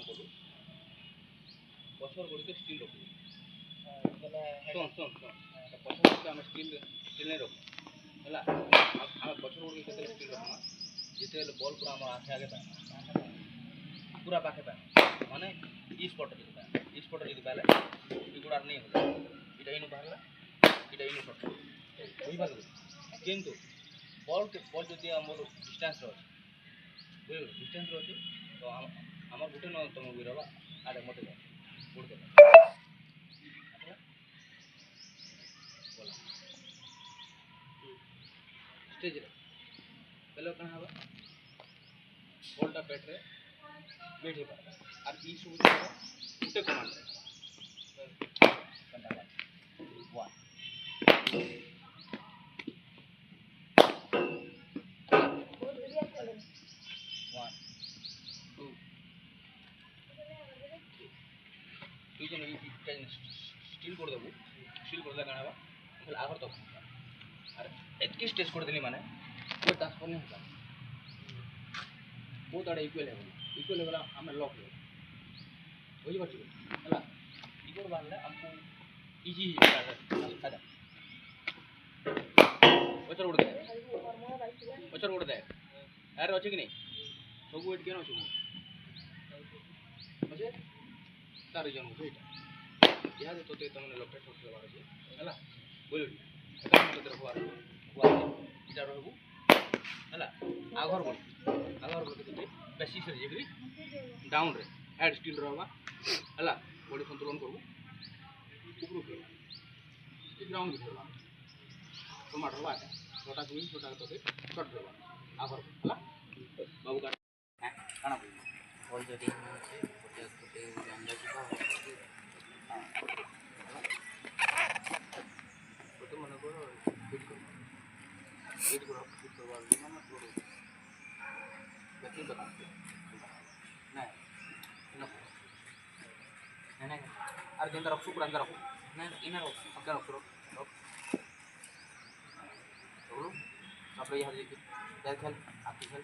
କଲୁ ପଛର ଗୁଡ଼ିକ ଷ୍ଟିଲ୍ ରଖୁ ଶୁଣ ପଛ ଗୁଡ଼ିକ ଆମେ ଷ୍ଟିଲ୍ ନେଇ ରଖୁ ହେଲା ଆମେ ପଛର ଗୁଡ଼ିକ କେତେବେଳେ ଷ୍ଟିଲ୍ ରଖମା ଯେତେବେଳେ ବଲ୍ ପୁରା ଆମର ଆଖେ ଆଗେ ପାଏ ପୁରା ପାଖେ ପାଏ ମାନେ ଇ ସ୍ପଟ୍ରେ ଯଦି ପାଏ ଇ ସ୍ପଟ୍ରେ ଯଦି ପାଇଲେ ଏଗୁଡ଼ା ନେଇ ହେଲା ଏଇଟା ଇନୁ ବାହାରିଲା ଏଇଟା ଇନୁ ସଟ୍ ବୁଝିପାରିଲୁ କିନ୍ତୁ ବଲ୍ ଯଦି ଆମର ଡିଷ୍ଟାନ୍ସରେ ଅଛି ବୁଝିଲୁ ଡିଷ୍ଟାନ୍ସରେ ଅଛି ତ আমার গোটে ন তুমি বুঝবা আরে মতে যাও পড়তে স্টেজে পেলে কাଣା হবা বলটা ব্যাটরে বেট হইবা আর ই সব গোটে কমান্ড কন্টা 1 2 তুই যেন স্টিল করে দেবো স্টিল করলে কাଣା হবা তাহলে আগর তখন আর এতকি স্টেজ করে দিলি মানে কোই টাচ করনি হবা বহুত আড়ে ইকুয়াল হয়ে আমি লক হয়ে বুঝিপারছি হলা ইকুয়াল বানলে আমি ইজি কাজা পছর উড়ে দেয় আরে অছে কি নেই সবু এট কেন অছে অছে তার রিজন হচ্ছে এটা ইহাদে তোতে তমনে লকটা ছোট দেবার আছে হলা বুঝলি এটা মতে রহবার এটা রহবু হলা আগর বড় তোতে বেশি সরে যেবি ডাউন রে হেড স্টিল রহবা হলা বডি সନ୍ତुलन করবু উপরু খেলা এই গ্রাউন্ড খেলা তোমার রহবা छोटा दूरी छोटा তোতে শট দেবা আগর হলা বাবু কাট হ্যাঁ কানা বল যদি আছে গোটে আমরা ଯିବା तो मन को हिट करवा ना थोड़ा बता नहीं अरे दिन रख सुपर अंदर रखो नहीं इना रख अगर रख यहाँ खेल खेल आपकी खेल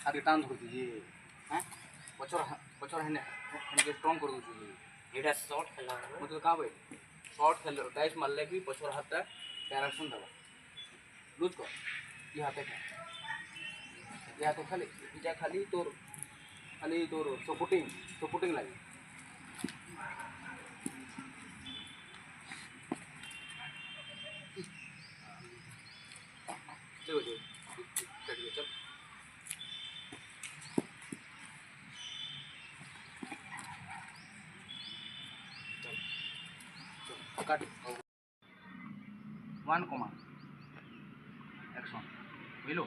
आगे टान धर दीजिए हाँ पचर है स्ट्रंग कर दूसरी ये शॉर्ट खेला मतलब कहाँ भाई शॉर्ट खेल टाइस मारले भी पचर हाथ डायरेक्शन देवा लूज कर ये हाथे खाली इटा खाली तोर सपोर्टिंग लगे चलो चल काट 1 कमा एक्शन बुझलो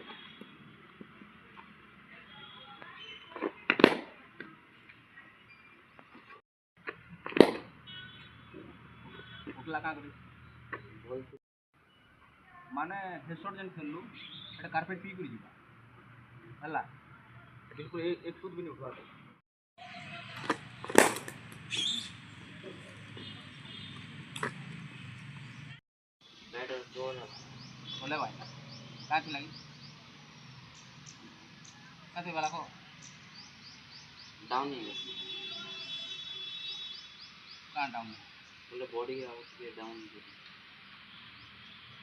उठला का करी माने हेडशॉट जन खेललु एटा कार्पेट पी करी जीवा हला बिल्कुल एक फुट भी नहीं उठवा बैटर जोर बोले भाई क्या थी लगी कैसे वाला को डाउन नहीं कहाँ डाउन बोले बॉडी के डाउन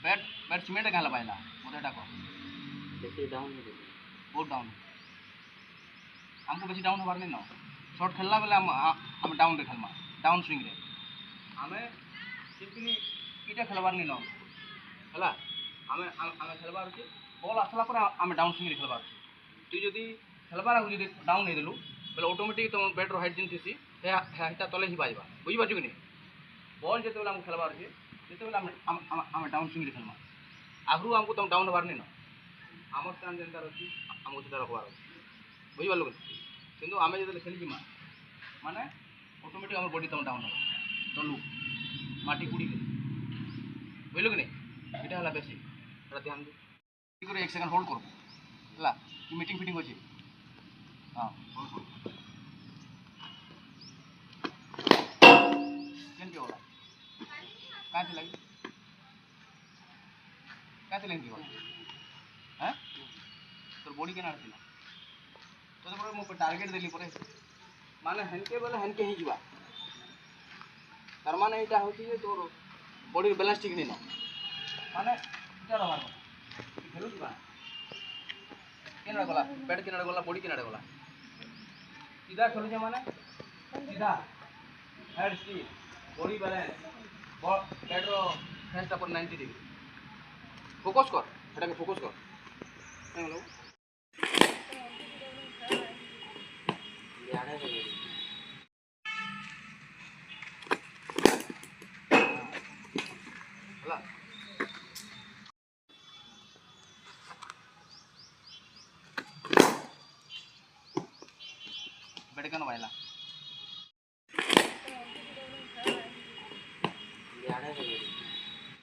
बैट सीमेंट कहाँ लपाइला मोटा को बेसी डाउन नहीं बहुत डाउन हमको बेसी डाउन हबार नहीं न शॉट खेलला बेले हम डाउन रे खेलमा डाउन स्विंग रे हमें सिंपली इटा खेलबार नहीं न हला हमें खेलबार अछि बॉल आसला पर हमें डाउन स्विंग रे खेलबार अछि तू जदी खेलबार आगु जदी डाउन नहीं देलु बेले ऑटोमेटिक तुम बैट रो हाइट जिन थिसी हेता तले ही बाजबा बुझि बाजु कि नहीं बॉल जेते बेले हम खेलबार अछि जेते बेले हम डाउन स्विंग रे खेलमा आगु हमको तुम डाउन हबार नहीं न आम स्टैंड जेनता अछि हमको सेटा रखबार अछि बुझि बालु किंतु आमे जेते खेली जिमा माने ऑटोमेटिक हमर बॉडी तुम डाउन हो चलू माटी कुड़ी बुझलो कि नहीं এটা হলা বেশি এটা ধ্যান দে কি করে 1 সেকেন্ড হোল্ড করব হলা কি মিটিং ফিটিং আছে हां होल्ड कर केन के होला काहे लगी काहे लगी होला তোর বডি কেন আসছিল তোদের পরে ମୁଁ টার্গেট দেলি পরে মানে হেনকে বলে হেনকে ହିଁ ଯିବା ତାର ମାନେ ଏଇଟା ହେଉଛି ଯେ ତୋର ବଡିର ବାଲାନ୍ସ ଠିକ୍ ନେଇ ନ ମାନେ ଏଇଟା ରହବାର ଖେଳୁଛୁ ବା କେନାଡ଼େ ଗଲା ପେଟ କେନାଡ଼େ ଗଲା ବଡି କେନାଡ଼େ ଗଲା ସିଧା ଖେଳୁଛେ ମାନେ ସିଧା ହେଡ୍ ସ୍ଟିଲ୍ ବଡି ବାଲାନ୍ସ ପେଟର ଫେସ୍ଟା ପୁରା 90 ডিগ্রি ফোকস কর এটাকে ফোকস কর হ্যালো ହେଲା ବେଡ଼ କେନ ବାଇଲା